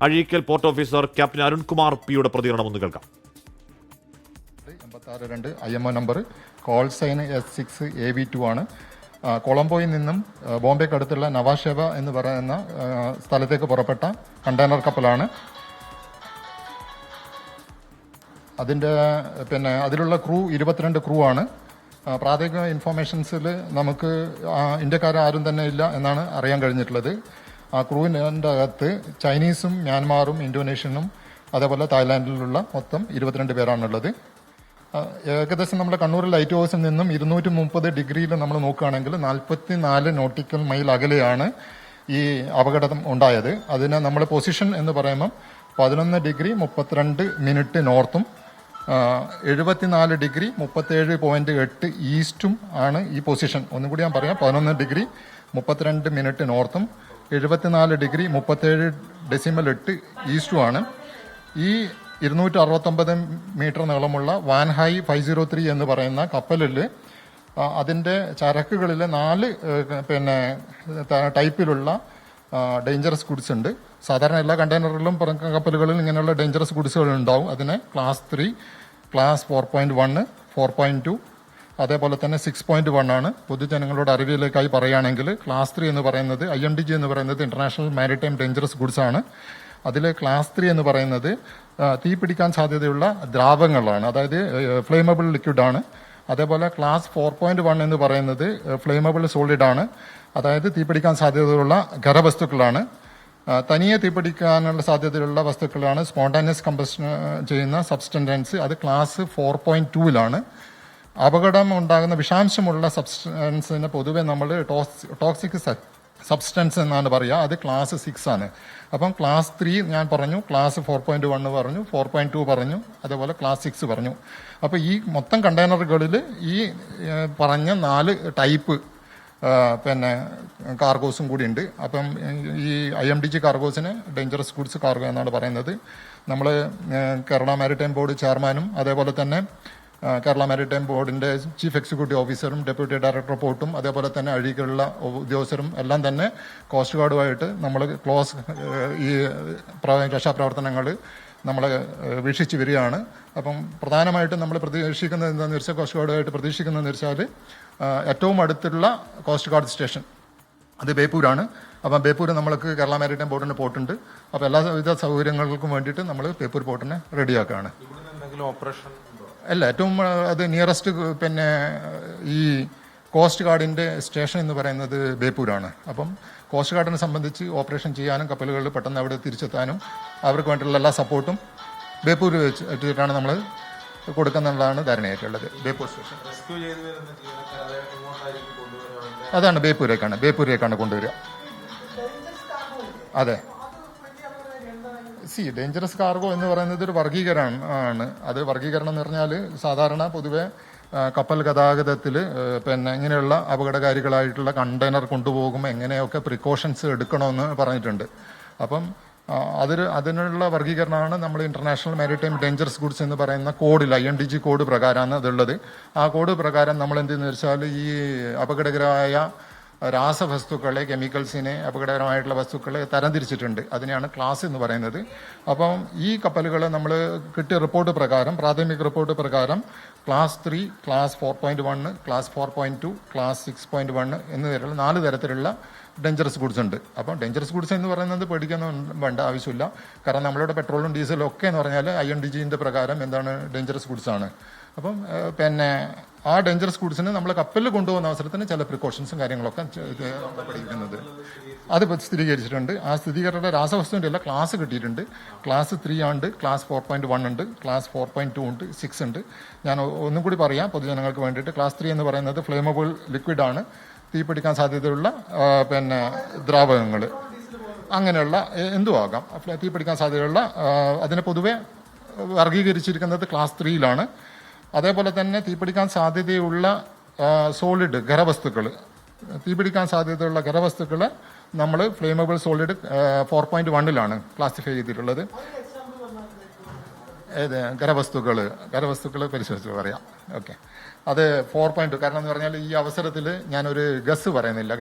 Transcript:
Azhikkal port officer captain Arunkumar പിയുടെ പ്രതികരണം ഒന്ന് കേൾക്കാം. 86-2 IMO number, call sign S6AB2 ആണ്. കൊളംബോയിൽ നിന്നും ബോംബെക്ക് അടുത്തുള്ള നവാഷേവ എന്ന് പറയുന്ന സ്ഥലത്തേക്ക് പുറപ്പെട്ട കണ്ടെയ്നർ കപ്പലാണ്. അതിലുള്ള ക്രൂ 22 ക്രൂ ആണ്. പ്രാഥമിക ഇൻഫോർമേഷൻസിൽ നമുക്ക് ഇന്ത്യക്കാരും തന്നെ ഇല്ല എന്നാണ് അറിയാൻ കഴിഞ്ഞിട്ടുള്ളത്. ആ ക്രൂവിൻ്റെ അകത്ത് ചൈനീസും മ്യാൻമാറും ഇന്തോനേഷ്യനും അതേപോലെ തായ്ലാൻഡിലുള്ള മൊത്തം 22 പേരാണുള്ളത്. ഏകദേശം നമ്മുടെ കണ്ണൂർ ലൈറ്റ് ഹൗസിൽ നിന്നും 230 ഡിഗ്രിയിൽ നമ്മൾ നോക്കുകയാണെങ്കിൽ 44 നോട്ടിക്കൽ മൈൽ അകലെയാണ് ഈ അപകടം ഉണ്ടായത്. അതിന് നമ്മൾ പൊസിഷൻ എന്ന് പറയുമ്പം 11 ഡിഗ്രി 32 നോർത്തും 74 ഡിഗ്രി 37.8 ഈസ്റ്റും ആണ് ഈ പൊസിഷൻ. ഒന്നും കൂടി ഞാൻ പറയാം, 11 ഡിഗ്രി 32 നോർത്തും 74 ഡിഗ്രി 37.8 ഈസ്റ്റുമാണ്. ഈ 269 മീറ്റർ നീളമുള്ള വാൻഹായ് 503 എന്ന് പറയുന്ന കപ്പലിൽ അതിൻ്റെ ചരക്കുകളിൽ 4 ടൈപ്പിലുള്ള ഡേഞ്ചറസ് ഗുഡ്സ് ഉണ്ട്. സാധാരണ എല്ലാ കണ്ടെയ്നറിലും കപ്പലുകളിലും ഇങ്ങനെയുള്ള ഡേഞ്ചറസ് ഗുഡ്സുകൾ ഉണ്ടാവും. അതിന് ക്ലാസ് 3, ക്ലാസ് 4.1, 4.2 അതേപോലെ തന്നെ 6.1 ആണ്. പൊതുജനങ്ങളുടെ അറിവിലേക്കായി പറയുകയാണെങ്കിൽ ക്ലാസ് 3 എന്ന് പറയുന്നത് IMDG എന്ന് പറയുന്നത് ഇന്റർനാഷണൽ മാരിടൈം ഡേഞ്ചറസ് ഗുഡ്സ് ആണ്. അതിൽ ക്ലാസ് 3 എന്ന് പറയുന്നത് തീ പിടിക്കാൻ സാധ്യതയുള്ള ദ്രാവകങ്ങളാണ്, അതായത് ഫ്ലെയിമബിൾ ലിക്വിഡ് ആണ്. അതേപോലെ ക്ലാസ് 4.1 എന്ന് പറയുന്നത് ഫ്ലെയിമബിൾ സോളിഡ് ആണ്, അതായത് തീപിടിക്കാൻ സാധ്യതയുള്ള ഖരവസ്തുക്കളാണ്. തനിയെ തീപിടിക്കാനുള്ള സാധ്യതയുള്ള വസ്തുക്കളാണ് സ്പോണ്ടാനിയസ് കമ്പഷൻ ചെയ്യുന്ന സബ്സ്റ്റൻസ്, അത് ക്ലാസ് 4.2 അപകടം ഉണ്ടാകുന്ന വിഷാംശമുള്ള സബ്സ്റ്റൻസിന് പൊതുവെ നമ്മൾ ടോക്സിക് സബ്സ്റ്റൻസ് എന്നാണ് പറയുക. അത് ക്ലാസ് 6 ആണ്. അപ്പം ക്ലാസ് 3 ഞാൻ പറഞ്ഞു, ക്ലാസ് 4.1 പറഞ്ഞു, 4.2 പറഞ്ഞു, അതേപോലെ ക്ലാസ് 6 പറഞ്ഞു. അപ്പോൾ ഈ മൊത്തം കണ്ടെയ്നറുകളിൽ ഈ പറഞ്ഞ 4 ടൈപ്പ് കാർഗോസും കൂടി ഉണ്ട്. അപ്പം ഈ IMDG കാർഗോസിന് ഡേഞ്ചറസ് ഗുഡ്സ് കാർഗോ എന്നാണ് പറയുന്നത്. നമ്മൾ കേരള മാരിടൈം ബോർഡ് ചെയർമാനും അതേപോലെ തന്നെ കേരള മാരിടൈം ബോർഡിൻ്റെ ചീഫ് എക്സിക്യൂട്ടീവ് ഓഫീസറും ഡെപ്യൂട്ടി ഡയറക്ടർ പോർട്ടും അതേപോലെ തന്നെ അഴീക്കലുള്ള ഉദ്യോഗസ്ഥരും എല്ലാം തന്നെ കോസ്റ്റ് ഗാർഡുമായിട്ട് നമ്മൾ ഈ രക്ഷാപ്രവർത്തനങ്ങൾ നമ്മൾ വീക്ഷിച്ച് വരികയാണ്. അപ്പം പ്രധാനമായിട്ടും നമ്മൾ പ്രതീക്ഷിക്കുന്നത് എന്താണെന്ന് വെച്ചാൽ, കോസ്റ്റ് ഗാർഡുമായിട്ട് പ്രതീക്ഷിക്കുന്നതെന്ന് വെച്ചാൽ ഏറ്റവും അടുത്തുള്ള കോസ്റ്റ് ഗാർഡ് സ്റ്റേഷൻ അത് ബേപ്പൂരാണ്. അപ്പം ബേപ്പൂർ നമ്മൾക്ക് കേരള മാരിടൈം ബോർഡിൻ്റെ പോർട്ടുണ്ട്. അപ്പോൾ എല്ലാവിധ സൗകര്യങ്ങൾക്കും വേണ്ടിയിട്ട് നമ്മൾ ബേപ്പൂർ പോർട്ടിനെ റെഡിയാക്കുകയാണ്. അല്ല, ഏറ്റവും അത് നിയറസ്റ്റ് ഈ കോസ്റ്റ് ഗാർഡിൻ്റെ സ്റ്റേഷൻ എന്ന് പറയുന്നത് ബേപ്പൂരാണ്. അപ്പം കോസ്റ്റ് ഗാർഡിനെ സംബന്ധിച്ച് ഓപ്പറേഷൻ ചെയ്യാനും കപ്പലുകളിൽ പെട്ടെന്ന് അവിടെ തിരിച്ചെത്താനും അവർക്ക് വേണ്ടിയുള്ള എല്ലാ സപ്പോർട്ടും ബേപ്പൂർ വെച്ചിട്ടാണ് നമ്മൾ കൊടുക്കുന്നതാണ് ധാരണയായിട്ടുള്ളത്. ബേപ്പൂർ സ്റ്റേഷൻ അതാണ് ബേപ്പൂരേക്കാണ് കൊണ്ടുവരിക. അതെ, ഡേഞ്ചറസ് കാർഗോ എന്ന് പറയുന്നത് ഒരു വർഗീകരണമാണ്. അത് വർഗീകരണം എന്ന് പറഞ്ഞാൽ സാധാരണ പൊതുവെ കപ്പൽ ഗതാഗതത്തിൽ ഇങ്ങനെയുള്ള അപകടകാരികളായിട്ടുള്ള കണ്ടെയ്നർ കൊണ്ടുപോകുമ്പോൾ എങ്ങനെയൊക്കെ പ്രിക്കോഷൻസ് എടുക്കണമെന്ന് പറഞ്ഞിട്ടുണ്ട്. അപ്പം അതിനുള്ള വർഗീകരണമാണ് നമ്മൾ ഇന്റർനാഷണൽ മാരിടൈം ഡേഞ്ചറസ് ഗുഡ്സ് എന്ന് പറയുന്ന കോഡിൽ IMDG കോഡ് പ്രകാരമാണ് അതുള്ളത്. ആ കോഡ് പ്രകാരം നമ്മൾ എന്തെന്ന് വെച്ചാൽ ഈ അപകടകരമായ രാസവസ്തുക്കളെ, കെമിക്കൽസിനെ, അപകടകരമായിട്ടുള്ള വസ്തുക്കളെ തരംതിരിച്ചിട്ടുണ്ട്. അതിനെയാണ് ക്ലാസ് എന്ന് പറയുന്നത്. അപ്പം ഈ കപ്പലുകൾ നമ്മൾ കിട്ടിയ റിപ്പോർട്ട് പ്രകാരം, പ്രാഥമിക റിപ്പോർട്ട് പ്രകാരം ക്ലാസ് 3, ക്ലാസ് 4.1, ക്ലാസ് 4.2, ക്ലാസ് 6.1 എന്നിവരുള്ള 4 തരത്തിലുള്ള ഡേഞ്ചറസ് ഗുഡ്സ് ഉണ്ട്. അപ്പം ഡേഞ്ചറസ് ഗുഡ്സ് എന്ന് പറയുന്നത് പേടിക്കൊന്നും വേണ്ട ആവശ്യമില്ല. കാരണം നമ്മളുടെ പെട്രോളും ഡീസലും ഒക്കെ എന്ന് പറഞ്ഞാൽ IMDGന്റെ പ്രകാരം എന്താണ് ഡേഞ്ചറസ് ഗുഡ്സ് ആണ്. അപ്പം ആ ഡേഞ്ചറസ് ഗുഡ്സിന് നമ്മൾ കപ്പലിൽ കൊണ്ടുപോകുന്ന അവസരത്തിന് ചില പ്രിക്കോഷൻസും കാര്യങ്ങളൊക്കെ പഠിക്കുന്നത് അത് സ്ഥിരീകരിച്ചിട്ടുണ്ട്. ആ സ്ഥിരീകരണ രാസവസ്തുവിൻ്റെ എല്ലാം ക്ലാസ് കിട്ടിയിട്ടുണ്ട്. ക്ലാസ് 3 ഉണ്ട്, ക്ലാസ് 4.1 ഉണ്ട്, ക്ലാസ് 4.2 ഉണ്ട്, 6 ഉണ്ട്. ഞാൻ ഒന്നും കൂടി പറയാം പൊതുജനങ്ങൾക്ക് വേണ്ടിയിട്ട്. ക്ലാസ് 3 എന്ന് പറയുന്നത് ഫ്ലെയിമബിൾ ലിക്വിഡ് ആണ്, തീപിടിക്കാൻ സാധ്യതയുള്ള ദ്രാവകങ്ങൾ, അങ്ങനെയുള്ള എന്തും ആകാം, തീപിടിക്കാൻ സാധ്യതയുള്ള അതിനെ പൊതുവെ വർഗീകരിച്ചിരിക്കുന്നത് ക്ലാസ് 3 അതേപോലെ തന്നെ തീപിടിക്കാൻ സാധ്യതയുള്ള സോളിഡ് ഖരവസ്തുക്കൾ, തീപിടിക്കാൻ സാധ്യതയുള്ള ഖരവസ്തുക്കൾ നമ്മൾ ഫ്ലെയിമബിൾ സോളിഡ് 4.1 ക്ലാസിഫൈ ചെയ്തിട്ടുള്ളത്. ഖരവസ്തുക്കൾ പരിശോധിച്ച് പറയാം. ഓക്കെ, അത് 4.2. കാരണം എന്ന് പറഞ്ഞാൽ ഈ അവസരത്തിൽ ഞാനൊരു ഗസ് പറയുന്നില്ല.